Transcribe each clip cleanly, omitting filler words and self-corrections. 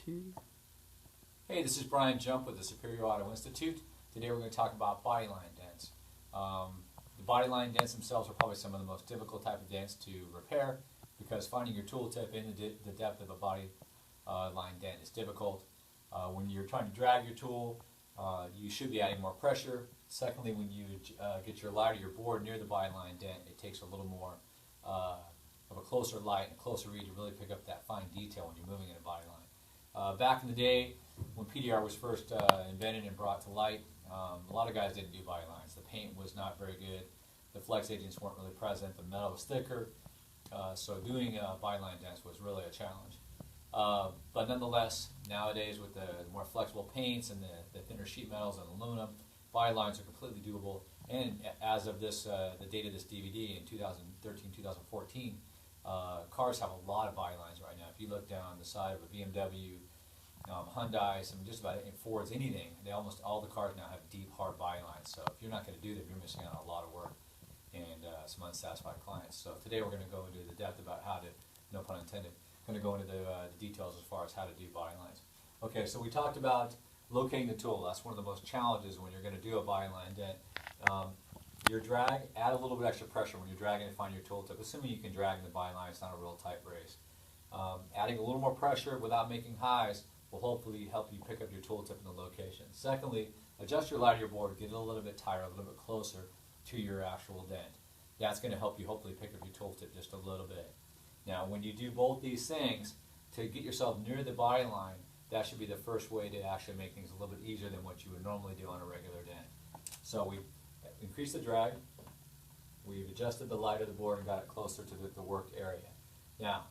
two. Hey, this is Brian Jump with the Superior Auto Institute. Today we're going to talk about body line dents. The body line dents themselves are probably some of the most difficult type of dents to repair because finding your tool tip in the depth of a body line dent is difficult. When you're trying to drag your tool, you should be adding more pressure. Secondly, when you get your light or your board near the body line dent, it takes a little more of a closer light and a closer read to really pick up that fine detail when you're moving in a body line. Back in the day, when PDR was first invented and brought to light, a lot of guys didn't do body lines. The paint was not very good. The flex agents weren't really present. The metal was thicker. So doing body line dents was really a challenge. But nonetheless, nowadays with the more flexible paints and the thinner sheet metals and aluminum, body lines are completely doable. And as of this, the date of this DVD in 2013-2014, cars have a lot of body lines right now. If you look down the side of a BMW, Hyundai, just about Fords, anything, almost all the cars now have deep, hard body lines. So if you're not going to do them, you're missing out on a lot of work and some unsatisfied clients. So today we're going to go into the depth about how to, no pun intended, going to go into the details as far as how to do body lines. Okay, so we talked about locating the tool. That's one of the most challenges when you're going to do a body line dent. Your drag, add a little bit extra pressure when you're dragging to find your tool tip. Assuming you can drag in the body line, it's not a real tight brace. Adding a little more pressure without making highs will hopefully help you pick up your tool tip in the location. Secondly, adjust your light of your board, get it a little bit tighter, a little bit closer to your actual dent. That's going to help you hopefully pick up your tool tip just a little bit. Now, when you do both these things, to get yourself near the body line, that should be the first way to actually make things a little bit easier than what you would normally do on a regular dent. So we increased the drag, we've adjusted the light of the board and got it closer to the work area. Now,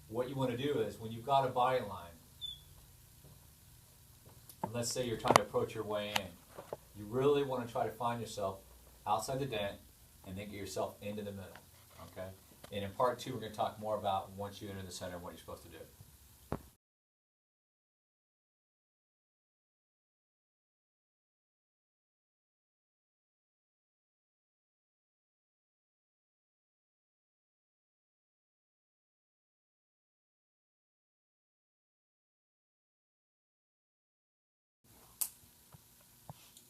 what you want to do is when you've got a body line, and let's say you're trying to approach your way in, you really want to try to find yourself outside the dent and then get yourself into the middle. Okay? And in part two, we're going to talk more about once you enter the center, what you're supposed to do.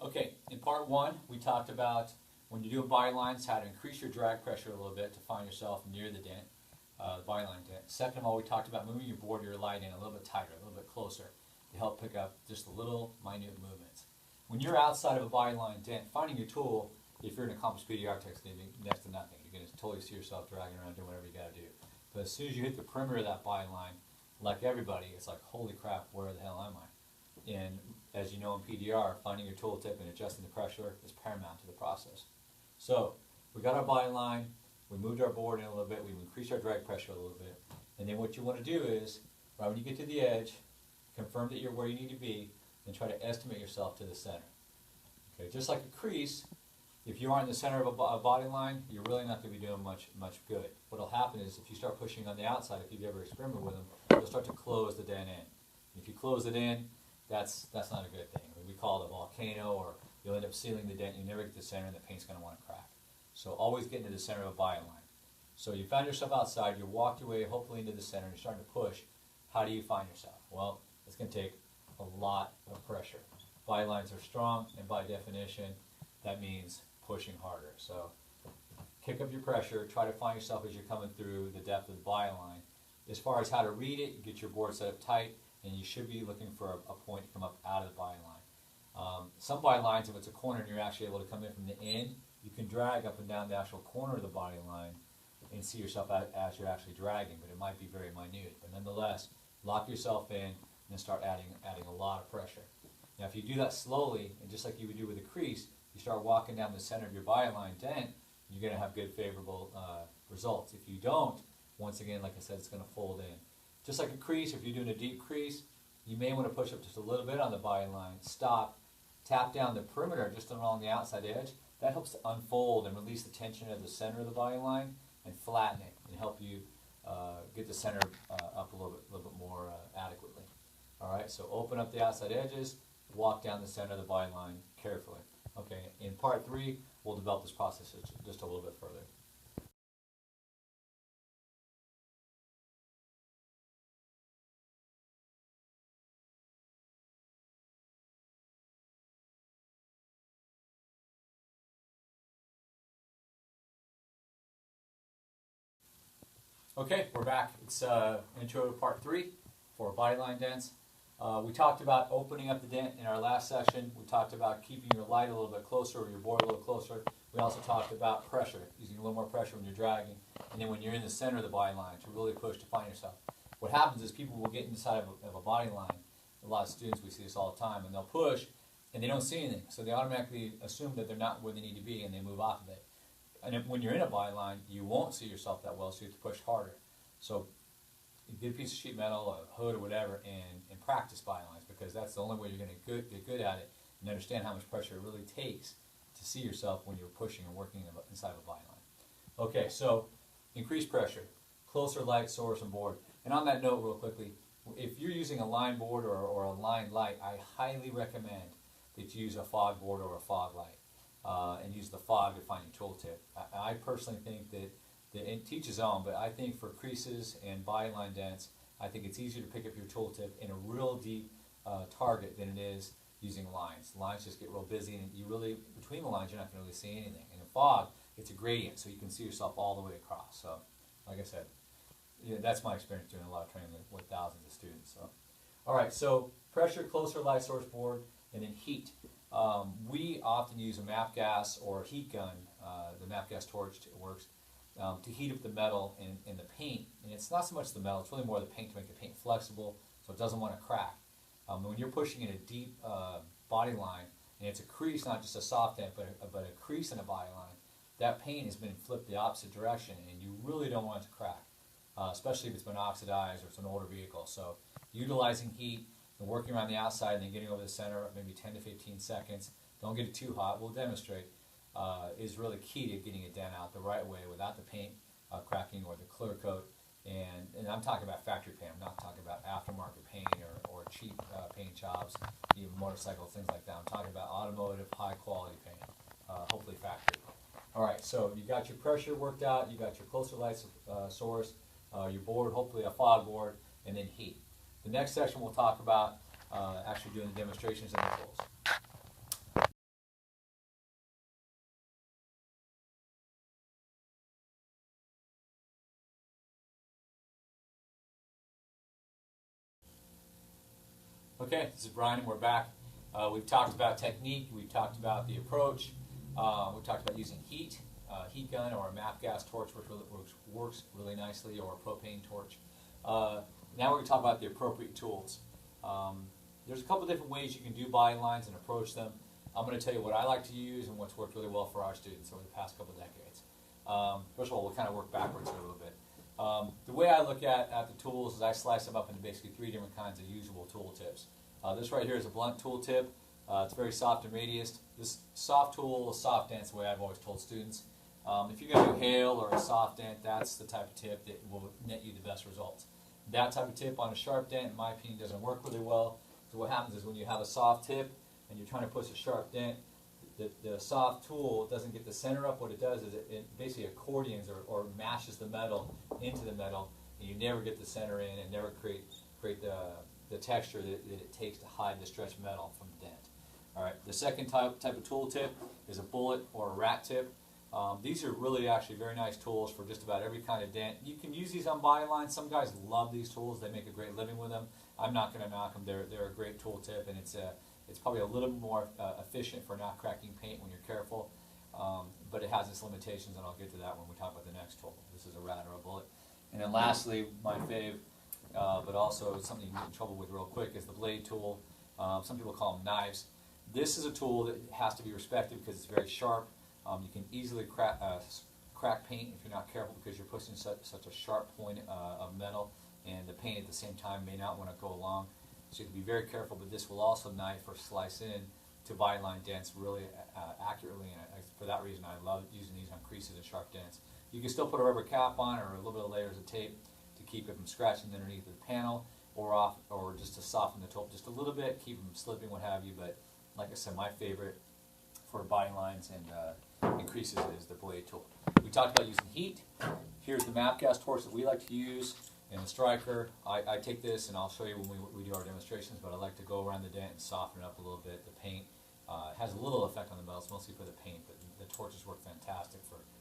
Okay, in part one, we talked about when you do body lines, how to increase your drag pressure a little bit to find yourself near the dent, the body line dent. Second of all, we talked about moving your board or your light in a little bit tighter, a little bit closer to help pick up just the little minute movements. When you're outside of a body line dent, finding your tool, if you're an accomplished PDR tech, it's next to nothing. You're going to totally see yourself dragging around doing whatever you got to do. But as soon as you hit the perimeter of that body line, like everybody, it's like, holy crap, where the hell am I? And as you know in PDR, finding your tool tip and adjusting the pressure is paramount to the process. So we got our body line, we moved our board in a little bit, we've increased our drag pressure a little bit, and then what you want to do is, right when you get to the edge, confirm that you're where you need to be, and try to estimate yourself to the center. Okay, just like a crease, if you aren't in the center of a body line, you're really not going to be doing much good. What will happen is if you start pushing on the outside, if you've ever experimented with them, you'll start to close the dent in. If you close it in, that's not a good thing. We call it a volcano, or you'll end up sealing the dent. You never get to the center, and the paint's going to want to crack. So always get into the center of a body line. So you found yourself outside. You walked your way, hopefully, into the center, and you're starting to push. How do you find yourself? Well, it's going to take a lot of pressure. Body lines are strong, and by definition, that means pushing harder. So kick up your pressure. Try to find yourself as you're coming through the depth of the body line. As far as how to read it, get your board set up tight, and you should be looking for a point to come up out of the body line. Some body lines, if it's a corner and you're actually able to come in from the end, you can drag up and down the actual corner of the body line and see yourself as you're actually dragging, but it might be very minute. But nonetheless, lock yourself in and then start adding a lot of pressure. Now if you do that slowly, and just like you would do with a crease, you start walking down the center of your body line dent, you're going to have good favorable results. If you don't, once again, like I said, it's going to fold in. Just like a crease, if you're doing a deep crease, you may want to push up just a little bit on the body line, stop, tap down the perimeter just along the outside edge. That helps to unfold and release the tension at the center of the body line and flatten it and help you get the center up a little bit more adequately. All right, so open up the outside edges, walk down the center of the body line carefully. Okay, in part three, we'll develop this process just a little bit further. Okay, we're back. It's intro to part 3 for body line dents. We talked about opening up the dent in our last section. We talked about keeping your light a little bit closer or your board a little closer. We also talked about pressure, using a little more pressure when you're dragging, and then when you're in the center of the body line to really push to find yourself. What happens is people will get inside of a body line. A lot of students, we see this all the time, and they'll push and they don't see anything. So they automatically assume that they're not where they need to be and they move off of it. And if, when you're in a body line, you won't see yourself that well, so you have to push harder. So you get a piece of sheet metal, a hood or whatever, and practice body lines, because that's the only way you're going to get good at it and understand how much pressure it really takes to see yourself when you're pushing or working inside of a body line. Okay, so increased pressure, closer light source and board. And on that note, real quickly, if you're using a line board or a line light, I highly recommend that you use a fog board or a fog light, and use the fog to find your tooltip. I personally think that it teaches on, but I think for creases and body line dents, I think it's easier to pick up your tooltip in a real deep target than it is using lines. Lines just get real busy, and you really, between the lines, you're not going to really see anything. And in fog, it's a gradient, so you can see yourself all the way across. So, like I said, yeah, that's my experience doing a lot of training with thousands of students. So, all right, so pressure, closer light source board, and then heat. We often use a MAP gas or a heat gun. The MAP gas torch works to heat up the metal and the paint. And it's not so much the metal, it's really more the paint to make the paint flexible so it doesn't want to crack. When you're pushing in a deep body line, and it's a crease, not just a soft dent, but a crease in a body line, that paint has been flipped the opposite direction, and you really don't want it to crack, especially if it's been oxidized or it's an older vehicle. So utilizing heat and working around the outside and then getting over the center, maybe 10 to 15 seconds, don't get it too hot, we'll demonstrate, is really key to getting a dent out the right way without the paint cracking or the clear coat. And I'm talking about factory paint, I'm not talking about aftermarket paint or cheap paint jobs, even motorcycles, things like that. I'm talking about automotive, high quality paint, hopefully factory. All right, so you got your pressure worked out, you got your closer light source, your board, hopefully a fog board, and then heat. The next section we'll talk about actually doing the demonstrations and the tools. Okay, this is Brian, and we're back. We've talked about technique, we've talked about the approach, we've talked about using heat, heat gun or a MAP gas torch, which works really nicely, or a propane torch. Now we're going to talk about the appropriate tools. There's a couple different ways you can do body lines and approach them. I'm going to tell you what I like to use and what's worked really well for our students over the past couple decades. First of all, we'll kind of work backwards here a little bit. The way I look at the tools is I slice them up into basically 3 different kinds of usable tool tips. This right here is a blunt tool tip. It's very soft and radiused. This soft tool, a soft dent's the way I've always told students. If you're going to do hail or a soft dent, that's the type of tip that will net you the best results. That type of tip on a sharp dent, in my opinion, doesn't work really well. So what happens is when you have a soft tip and you're trying to push a sharp dent, the soft tool doesn't get the center up. What it does is it basically accordions or mashes the metal into the metal, and you never get the center in and never create the texture that it takes to hide the stretched metal from the dent. All right. The second type of tool tip is a bullet or a rat tip. These are really actually very nice tools for just about every kind of dent. You can use these on body lines. Some guys love these tools. They make a great living with them. I'm not going to knock them. They're a great tool tip, and it's probably a little more efficient for not cracking paint when you're careful. But it has its limitations, and I'll get to that when we talk about the next tool. This is a rat or a bullet. And then lastly, my fave, but also something you can get in trouble with real quick, is the blade tool. Some people call them knives. This is a tool that has to be respected because it's very sharp. You can easily crack paint if you're not careful, because you're pushing such a sharp point of metal, and the paint at the same time may not want to go along. So you have to be very careful, but this will also knife or slice in to body line dents really accurately, and for that reason I love using these on creases and sharp dents. You can still put a rubber cap on or a little bit of layers of tape to keep it from scratching underneath the panel, or just to soften the tool just a little bit, keep them slipping, what have you. But like I said, my favorite for body lines and creases is the blade tool. We talked about using heat. Here's the MAP gas torch that we like to use, and the striker. I take this, and I'll show you when we do our demonstrations, but I like to go around the dent and soften it up a little bit. The paint has a little effect on the metal. It's mostly for the paint, but the torches work fantastic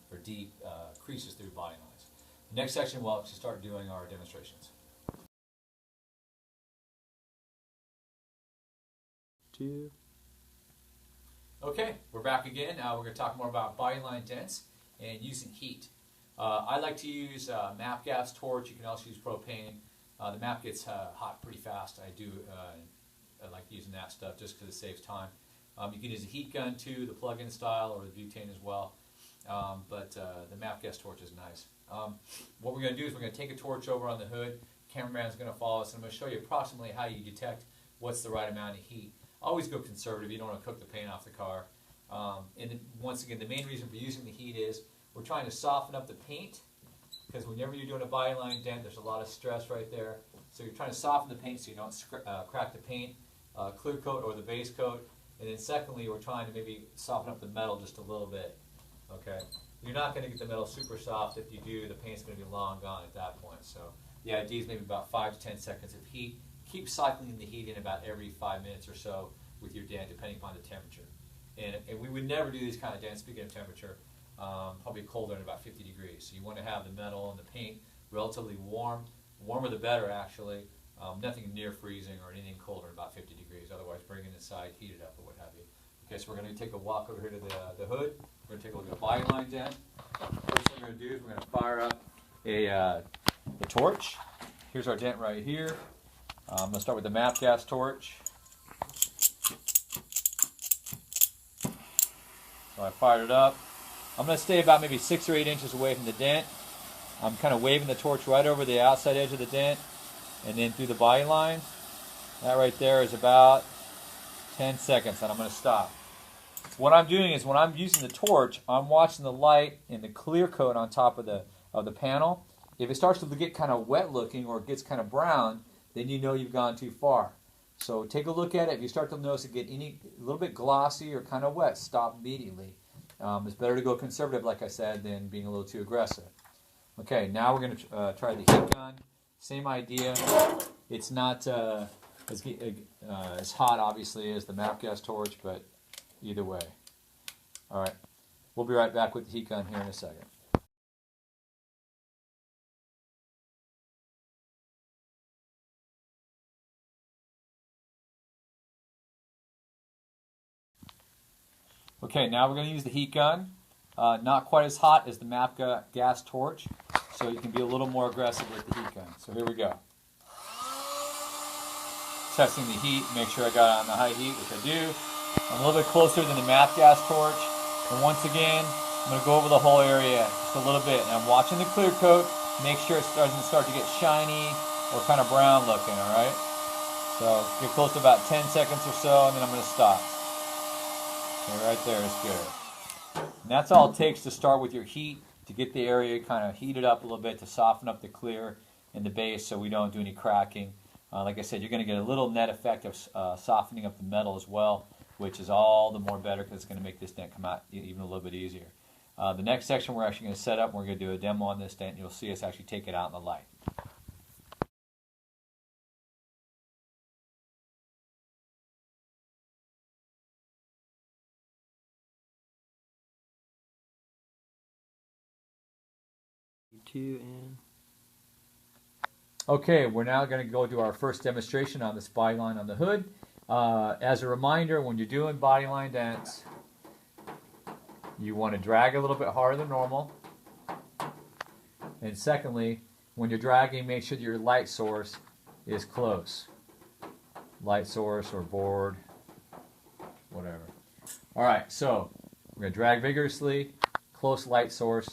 for deep creases through body lines. Next section, we'll actually start doing our demonstrations. Okay, we're back again. We're going to talk more about bodyline dents and using heat. I like to use MAP gas torch. You can also use propane. The MAP gets hot pretty fast. I like using that stuff just because it saves time. You can use a heat gun too, the plug-in style, or the butane as well. But the MAP gas torch is nice. What we're going to do is we're going to take a torch over on the hood. Cameraman's going to follow us, and I'm going to show you approximately how you detect what's the right amount of heat. Always go conservative. You don't want to cook the paint off the car. Once again, the main reason for using the heat is we're trying to soften up the paint, because whenever you're doing a bodyline dent, there's a lot of stress right there. So you're trying to soften the paint so you don't crack the paint, clear coat or the base coat. And then secondly, we're trying to maybe soften up the metal just a little bit. Okay, you're not going to get the metal super soft. If you do, the paint's going to be long gone at that point. So the idea is maybe about 5 to 10 seconds of heat. Keep cycling the heat in about every 5 minutes or so with your dent, depending upon the temperature. And we would never do these kind of dents, speaking of temperature, probably colder than about 50 degrees. So you want to have the metal and the paint relatively warm. Warmer the better, actually. Nothing near freezing or anything colder than about 50 degrees. Otherwise, bring it inside, heat it up, or what have you. Okay, so we're going to take a walk over here to the hood. We're going to take a look at the bodyline dent. First thing we're going to do is we're going to fire up the torch. Here's our dent right here. I'm going to start with the MAP gas torch. So I fired it up. I'm going to stay about maybe 6 or 8 inches away from the dent. I'm kind of waving the torch right over the outside edge of the dent and then through the body line. That right there is about 10 seconds, and I'm going to stop. What I'm doing is when I'm using the torch, I'm watching the light and the clear coat on top of the panel. If it starts to get kind of wet looking or it gets kind of brown, then you know you've gone too far. So take a look at it. If you start to notice it get a little bit glossy or kind of wet, stop immediately. It's better to go conservative, like I said, than being a little too aggressive. Okay, now we're going to try the heat gun. Same idea. It's not as hot, obviously, as the MAP gas torch, but either way. All right, we'll be right back with the heat gun here in a second. Okay, now we're going to use the heat gun. Not quite as hot as the MAP gas torch, so you can be a little more aggressive with the heat gun. So here we go. Testing the heat, make sure I got it on the high heat, which I do. I'm a little bit closer than the MAP gas torch. And once again, I'm going to go over the whole area just a little bit. And I'm watching the clear coat, make sure it doesn't start to get shiny or kind of brown looking, all right? So get close to about 10 seconds or so, and then I'm going to stop. Okay, right there is good. And that's all it takes to start with your heat, to get the area kind of heated up a little bit, to soften up the clear and the base so we don't do any cracking. Like I said, you're going to get a little net effect of softening up the metal as well, which is all the more better because it's going to make this dent come out even a little bit easier. The next section we're actually going to set up, and we're going to do a demo on this dent, and you'll see us actually take it out in the light. Okay, we're now going to go do our first demonstration on this bodyline on the hood. As a reminder, when you're doing bodyline dents, you want to drag a little bit harder than normal. And secondly, when you're dragging, make sure that your light source is close. Light source or board, whatever. All right, so we're going to drag vigorously, close light source,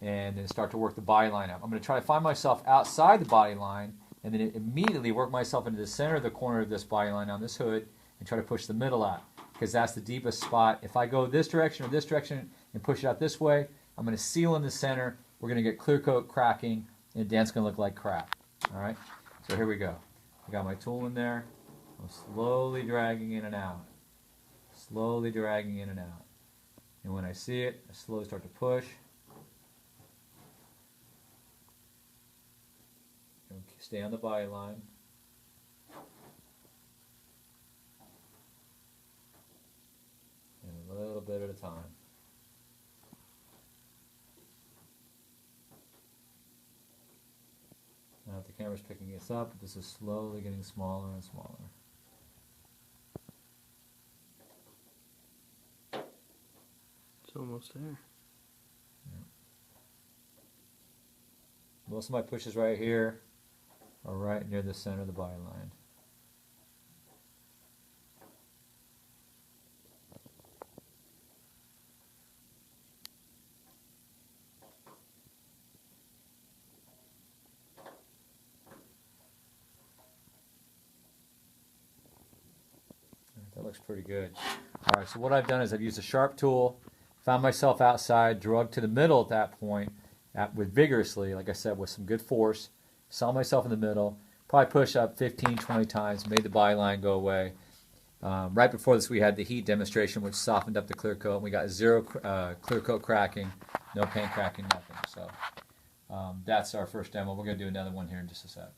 and then start to work the body line up. I'm going to try to find myself outside the body line and then immediately work myself into the center of the corner of this body line on this hood and try to push the middle out because that's the deepest spot. If I go this direction or this direction and push it out this way, I'm going to seal in the center. We're going to get clear coat cracking and the dent's going to look like crap. All right, so here we go. I got my tool in there. I'm slowly dragging in and out. Slowly dragging in and out. And when I see it, I slowly start to push. Stay on the body line. And a little bit at a time. the camera's picking this up, but this is slowly getting smaller and smaller. It's almost there. Yeah. Most of my pushes right here are right near the center of the byline. That looks pretty good. All right, so what I've done is I've used a sharp tool, found myself outside, drug to the middle at that point, with vigorously, like I said, with some good force, saw myself in the middle, probably push up 15, 20 times, made the byline go away. Right before this, we had the heat demonstration, which softened up the clear coat, and we got zero clear coat cracking, no paint cracking, nothing. So that's our first demo. We're going to do another one here in just a sec.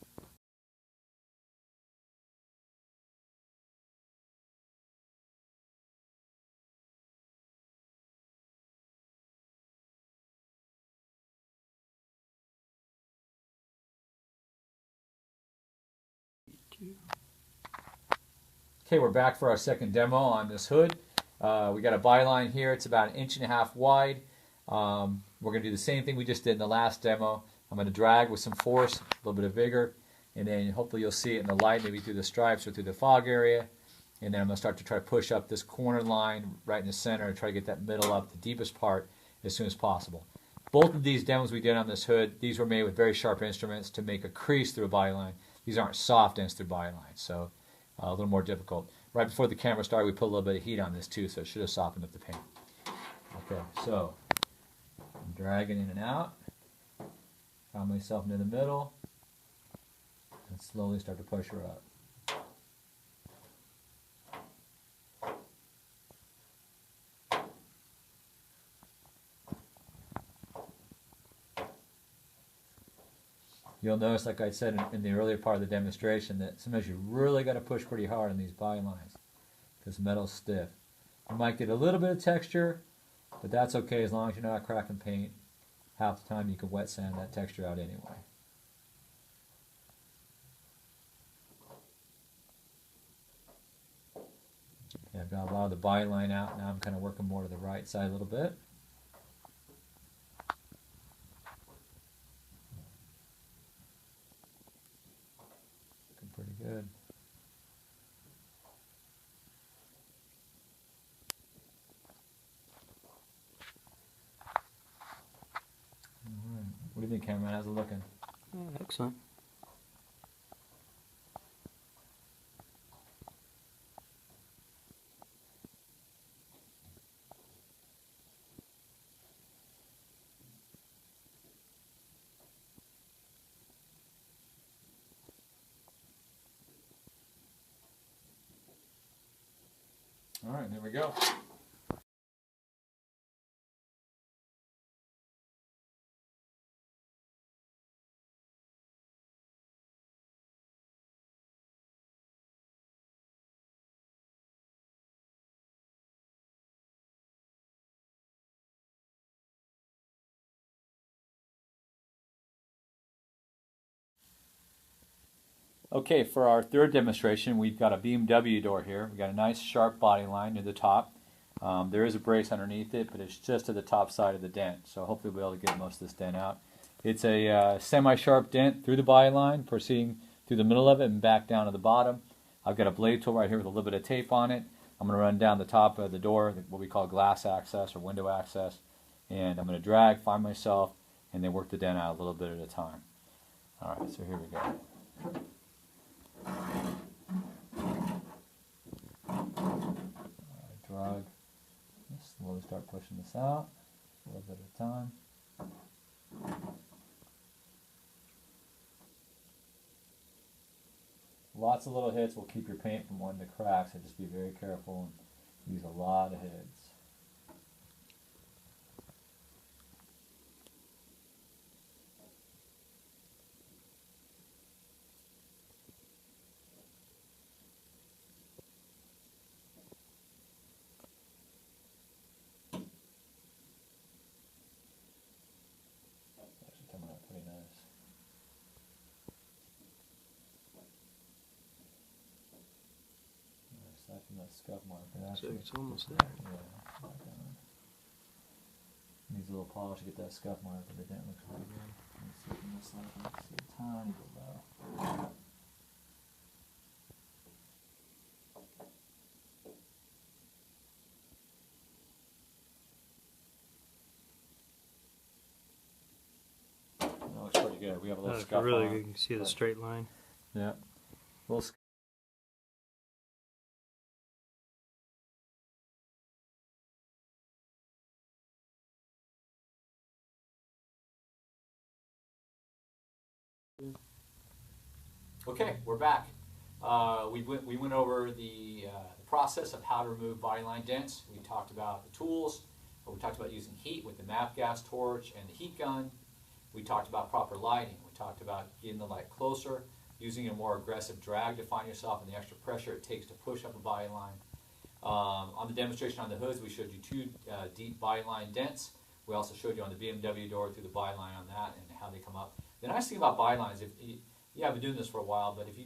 Okay, we're back for our second demo on this hood. We got a byline here. It's about 1.5 inches wide. We're going to do the same thing we just did in the last demo. I'm going to drag with some force, a little bit of vigor, and then hopefully you'll see it in the light, maybe through the stripes or through the fog area. And then I'm going to start to try to push up this corner line right in the center and try to get that middle up, the deepest part, as soon as possible. Both of these demos we did on this hood, these were made with very sharp instruments to make a crease through a byline. These aren't soft ends through bylines, so a little more difficult. Right before the camera started, we put a little bit of heat on this too, so it should have softened up the paint. Okay, so I'm dragging in and out. Found myself near the middle, and slowly start to push her up. You'll notice, like I said in the earlier part of the demonstration, that sometimes you really got to push pretty hard on these bylines because the metal's stiff. You might get a little bit of texture, but that's okay as long as you're not cracking paint. Half the time you can wet sand that texture out anyway. Okay, I've got a lot of the byline out. Now I'm kind of working more to the right side a little bit. Looking pretty good. All right. What do you think, cameraman? How's it looking? Excellent. All right, there we go. Okay, for our third demonstration, we've got a BMW door here. We've got a nice sharp body line near the top. There is a brace underneath it, but it's just at the top side of the dent, so hopefully we'll be able to get most of this dent out. It's a semi-sharp dent through the body line, proceeding through the middle of it and back down to the bottom. I've got a blade tool right here with a little bit of tape on it. I'm going to run down the top of the door, what we call glass access or window access, and I'm going to drag, find myself, and then work the dent out a little bit at a time. All right, so here we go. Drag, slowly start pushing this out, a little bit at a time. Lots of little hits will keep your paint from wanting to crack, so just be very careful and use a lot of hits. Coming out pretty nice. from that scuff mark. So it's almost there. Yeah. Needs a little polish to get that scuff mark, but the dent looks pretty good. Let's see from this side. Let's see a tiny bit low. That looks pretty good. We have a little scuff really on good. it. You can see the straight line. Yeah. Little Okay, we're back. We went over the process of how to remove body line dents. We talked about the tools. We talked about using heat with the MAP gas torch and the heat gun. We talked about proper lighting. We talked about getting the light closer, using a more aggressive drag to find yourself, and the extra pressure it takes to push up a body line. On the demonstration on the hoods, we showed you two deep body line dents. We also showed you on the BMW door through the body line on that and how they come up. The nice thing about body lines, I've been doing this for a while, but if you